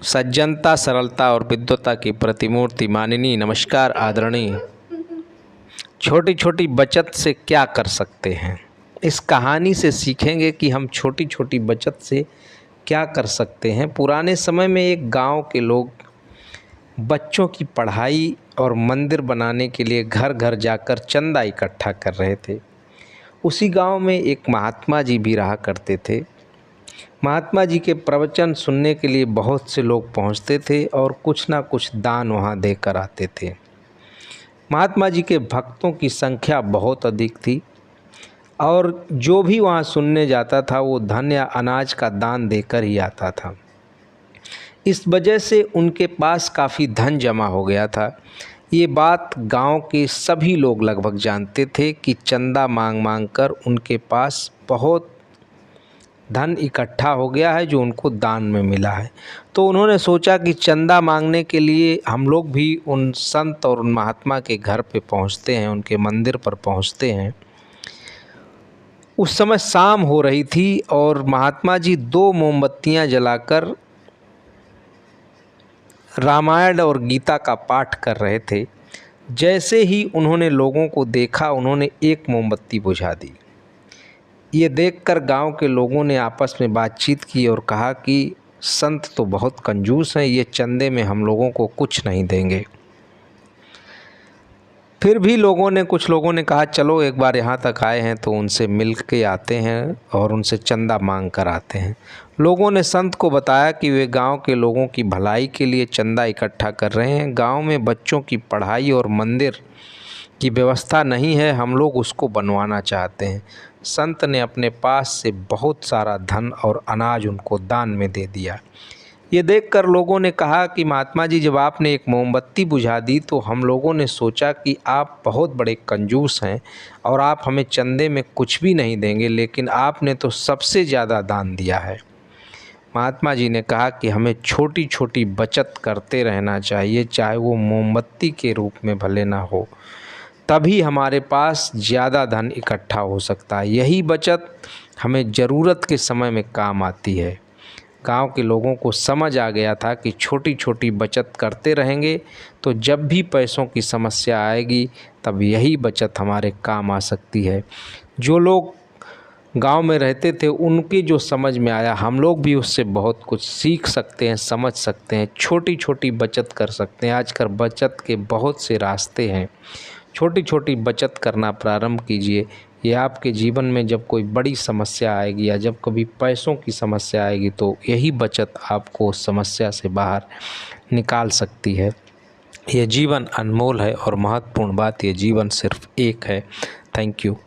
सज्जनता, सरलता और विद्वता की प्रतिमूर्ति माननीय, नमस्कार आदरणीय। छोटी छोटी बचत से क्या कर सकते हैं, इस कहानी से सीखेंगे कि हम छोटी छोटी बचत से क्या कर सकते हैं। पुराने समय में एक गांव के लोग बच्चों की पढ़ाई और मंदिर बनाने के लिए घर घर जाकर चंदा इकट्ठा कर रहे थे। उसी गांव में एक महात्मा जी भी रहा करते थे। महात्मा जी के प्रवचन सुनने के लिए बहुत से लोग पहुंचते थे और कुछ ना कुछ दान वहां देकर आते थे। महात्मा जी के भक्तों की संख्या बहुत अधिक थी और जो भी वहां सुनने जाता था वो धन या अनाज का दान देकर ही आता था। इस वजह से उनके पास काफ़ी धन जमा हो गया था। ये बात गांव के सभी लोग लगभग जानते थे कि चंदा मांग मांग कर उनके पास बहुत धन इकट्ठा हो गया है जो उनको दान में मिला है। तो उन्होंने सोचा कि चंदा मांगने के लिए हम लोग भी उन संत और उन महात्मा के घर पे पहुंचते हैं, उनके मंदिर पर पहुंचते हैं। उस समय शाम हो रही थी और महात्मा जी 2 मोमबत्तियां जलाकर रामायण और गीता का पाठ कर रहे थे। जैसे ही उन्होंने लोगों को देखा, उन्होंने एक मोमबत्ती बुझा दी। ये देखकर गांव के लोगों ने आपस में बातचीत की और कहा कि संत तो बहुत कंजूस हैं, ये चंदे में हम लोगों को कुछ नहीं देंगे। फिर भी कुछ लोगों ने कहा चलो एक बार यहाँ तक आए हैं तो उनसे मिल के आते हैं और उनसे चंदा मांग कर आते हैं। लोगों ने संत को बताया कि वे गांव के लोगों की भलाई के लिए चंदा इकट्ठा कर रहे हैं। गांव में बच्चों की पढ़ाई और मंदिर की व्यवस्था नहीं है, हम लोग उसको बनवाना चाहते हैं। संत ने अपने पास से बहुत सारा धन और अनाज उनको दान में दे दिया। ये देखकर लोगों ने कहा कि महात्मा जी, जब आपने एक मोमबत्ती बुझा दी तो हम लोगों ने सोचा कि आप बहुत बड़े कंजूस हैं और आप हमें चंदे में कुछ भी नहीं देंगे, लेकिन आपने तो सबसे ज़्यादा दान दिया है। महात्मा जी ने कहा कि हमें छोटी छोटी बचत करते रहना चाहिए, चाहे वो मोमबत्ती के रूप में भले ना हो, तभी हमारे पास ज़्यादा धन इकट्ठा हो सकता है। यही बचत हमें ज़रूरत के समय में काम आती है। गांव के लोगों को समझ आ गया था कि छोटी छोटी बचत करते रहेंगे तो जब भी पैसों की समस्या आएगी तब यही बचत हमारे काम आ सकती है। जो लोग गांव में रहते थे उनकी जो समझ में आया, हम लोग भी उससे बहुत कुछ सीख सकते हैं, समझ सकते हैं, छोटी छोटी बचत कर सकते हैं। आजकल बचत के बहुत से रास्ते हैं। छोटी छोटी बचत करना प्रारंभ कीजिए। ये आपके जीवन में जब कोई बड़ी समस्या आएगी या जब कभी पैसों की समस्या आएगी तो यही बचत आपको उस समस्या से बाहर निकाल सकती है। यह जीवन अनमोल है और महत्वपूर्ण बात, ये जीवन सिर्फ एक है। Thank you.